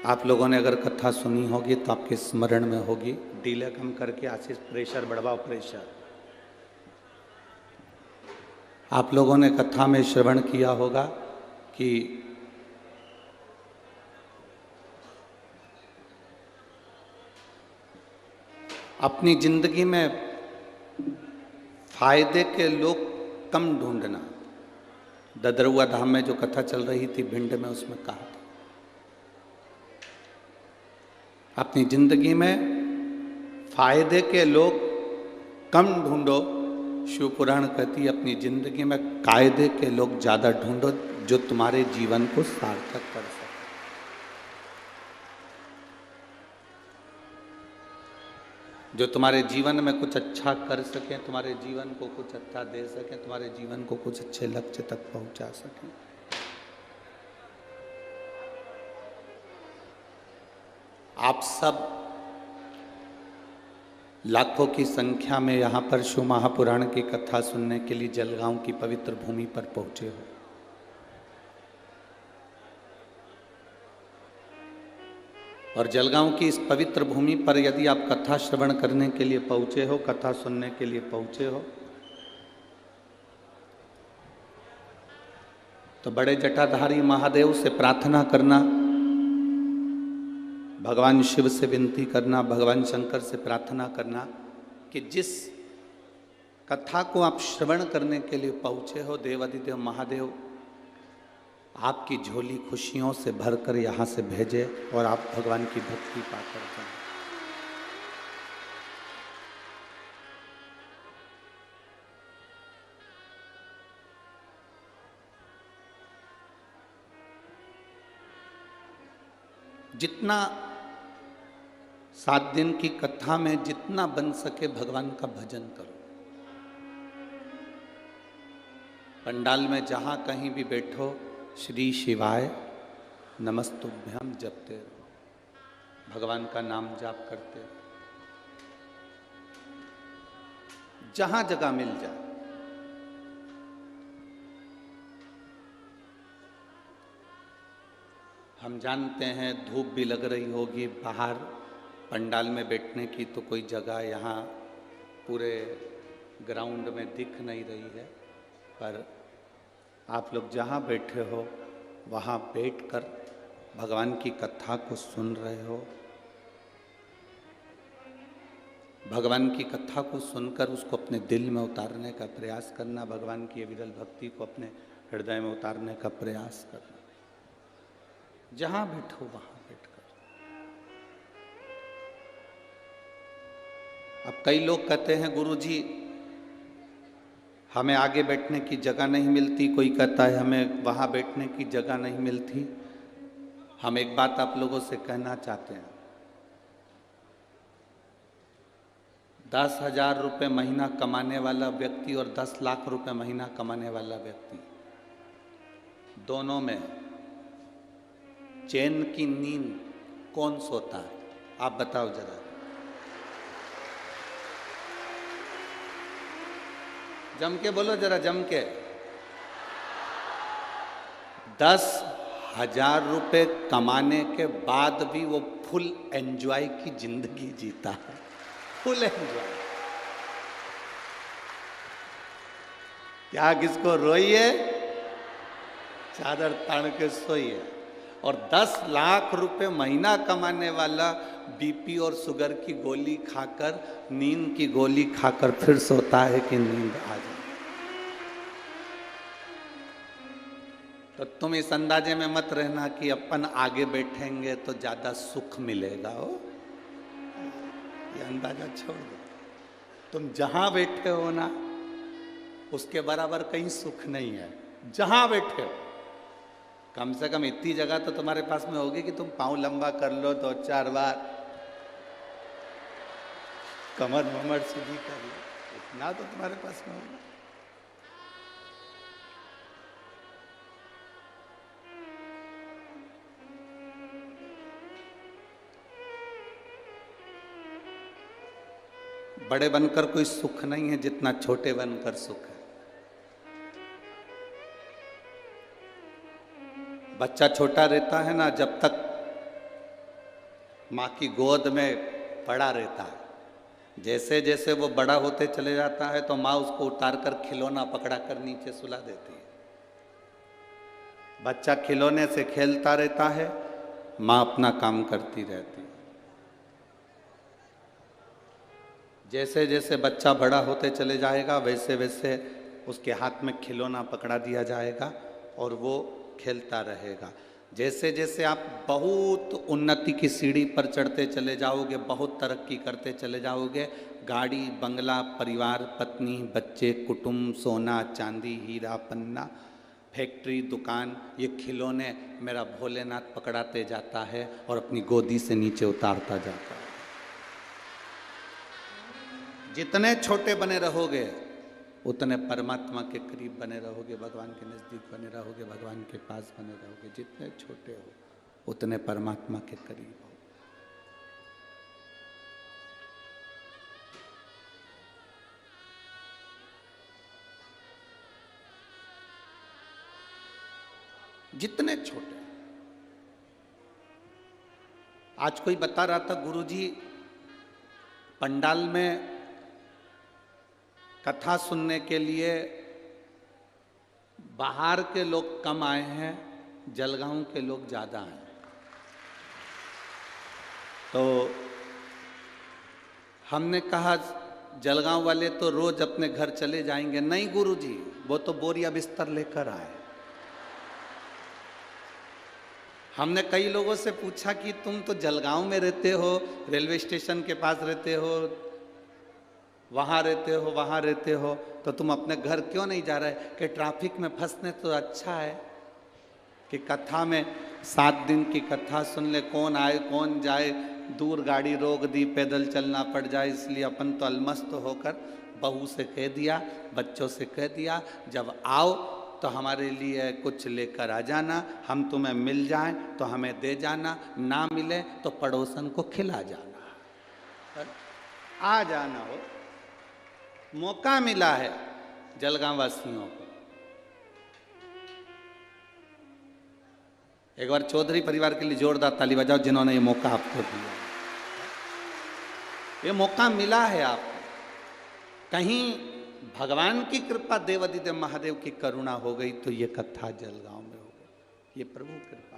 आप लोगों ने अगर कथा सुनी होगी तो आपके स्मरण में होगी। डीले कम करके आशीष प्रेशर बढ़वाओ प्रेशर। आप लोगों ने कथा में श्रवण किया होगा कि अपनी जिंदगी में फायदे के लोग कम ढूंढना। ददरुआ धाम में जो कथा चल रही थी भिंड में, उसमें कहा था अपनी जिंदगी में फायदे के लोग कम ढूंढो। शिव पुराण कहती है अपनी जिंदगी में कायदे के लोग ज्यादा ढूंढो जो तुम्हारे जीवन को सार्थक कर सके। जो तुम्हारे जीवन में कुछ अच्छा कर सकें, तुम्हारे जीवन को कुछ अच्छा दे सकें, तुम्हारे जीवन को कुछ अच्छे लक्ष्य तक पहुंचा सकें। आप सब लाखों की संख्या में यहाँ पर शिव महापुराण की कथा सुनने के लिए जलगांव की पवित्र भूमि पर पहुंचे हो। और जलगांव की इस पवित्र भूमि पर यदि आप कथा श्रवण करने के लिए पहुंचे हो, कथा सुनने के लिए पहुंचे हो, तो बड़े जटाधारी महादेव से प्रार्थना करना, भगवान शिव से विनती करना, भगवान शंकर से प्रार्थना करना कि जिस कथा को आप श्रवण करने के लिए पहुंचे हो, देवादिदेव महादेव आपकी झोली खुशियों से भरकर यहाँ से भेजे और आप भगवान की भक्ति पाकर जाएं। जितना 7 दिन की कथा में जितना बन सके भगवान का भजन करो। पंडाल में जहां कहीं भी बैठो श्री शिवाय नमस्तुभ्यम जपते रहो, भगवान का नाम जाप करते रहो, जहां जगह मिल जाए। हम जानते हैं धूप भी लग रही होगी बाहर पंडाल में बैठने की, तो कोई जगह यहाँ पूरे ग्राउंड में दिख नहीं रही है, पर आप लोग जहाँ बैठे हो वहाँ बैठकर भगवान की कथा को सुन रहे हो। भगवान की कथा को सुनकर उसको अपने दिल में उतारने का प्रयास करना, भगवान की विरल भक्ति को अपने हृदय में उतारने का प्रयास करना। जहाँ बैठो वहाँ बैठकर। अब कई लोग कहते हैं गुरुजी हमें आगे बैठने की जगह नहीं मिलती, कोई कहता है हमें वहाँ बैठने की जगह नहीं मिलती। हम एक बात आप लोगों से कहना चाहते हैं, 10,000 रुपये महीना कमाने वाला व्यक्ति और 10 लाख रुपए महीना कमाने वाला व्यक्ति, दोनों में चैन की नींद कौन सोता है? आप बताओ जरा। जम के बोलो जरा, जम के। 10,000 रुपए कमाने के बाद भी वो फुल एंजॉय की जिंदगी जीता है, फुल एंजॉय। क्या किसको रोइए, चादर तान के सोइए। और 10 लाख रुपए महीना कमाने वाला बीपी और शुगर की गोली खाकर, नींद की गोली खाकर फिर सोता है कि नींद आ जाए। तो तुम इस अंदाजे में मत रहना कि अपन आगे बैठेंगे तो ज्यादा सुख मिलेगा। हो ये अंदाजा छोड़ दो। तुम जहां बैठे हो ना उसके बराबर कहीं सुख नहीं है। जहां बैठे हो कम से कम इतनी जगह तो तुम्हारे पास में होगी कि तुम पाँव लंबा कर लो 2-4 बार, कमर वमर सीधी कर लो, इतना तो तुम्हारे पास में होगा। बड़े बनकर कोई सुख नहीं है जितना छोटे बनकर सुख है। बच्चा छोटा रहता है ना, जब तक माँ की गोद में पड़ा रहता है। जैसे जैसे वो बड़ा होते चले जाता है तो माँ उसको उतार कर खिलौना पकड़ा कर नीचे सुला देती है। बच्चा खिलौने से खेलता रहता है, माँ अपना काम करती रहती है। जैसे जैसे बच्चा बड़ा होते चले जाएगा वैसे वैसे उसके हाथ में खिलौना पकड़ा दिया जाएगा और वो खेलता रहेगा। जैसे जैसे आप बहुत उन्नति की सीढ़ी पर चढ़ते चले जाओगे, बहुत तरक्की करते चले जाओगे, गाड़ी बंगला परिवार पत्नी बच्चे कुटुंब सोना चांदी हीरा पन्ना फैक्ट्री दुकान ये खिलौने मेरा भोलेनाथ पकड़ाते जाता है और अपनी गोदी से नीचे उतारता जाता है। जितने छोटे बने रहोगे उतने परमात्मा के करीब बने रहोगे, भगवान के नज़दीक बने रहोगे, भगवान के पास बने रहोगे। जितने छोटे हो उतने परमात्मा के करीब हो। जितने छोटे। आज कोई बता रहा था गुरुजी पंडाल में कथा सुनने के लिए बाहर के लोग कम आए हैं, जलगांव के लोग ज़्यादा हैं। तो हमने कहा जलगांव वाले तो रोज अपने घर चले जाएंगे। नहीं गुरुजी, वो तो बोरिया बिस्तर लेकर आए। हमने कई लोगों से पूछा कि तुम तो जलगांव में रहते हो, रेलवे स्टेशन के पास रहते हो, वहाँ रहते हो, तो तुम अपने घर क्यों नहीं जा रहे? कि ट्रैफिक में फंसने तो अच्छा है कि कथा में 7 दिन की कथा सुन ले, कौन आए कौन जाए, दूर गाड़ी रोक दी, पैदल चलना पड़ जाए। इसलिए अपन तो अलमस्त होकर बहू से कह दिया, बच्चों से कह दिया, जब आओ तो हमारे लिए कुछ लेकर आ जाना, हम तुम्हें मिल जाएं तो हमें दे जाना, ना मिले तो पड़ोसन को खिला जाना। आ जाना हो, मौका मिला है जलगांव वासियों को। एक बार चौधरी परिवार के लिए जोरदार ताली बजाओ जिन्होंने ये मौका आपको दिया। ये मौका मिला है आपको। कहीं भगवान की कृपा, देवाधिदेव महादेव की करुणा हो गई तो ये कथा जलगांव में हो गई। ये प्रभु कृपा।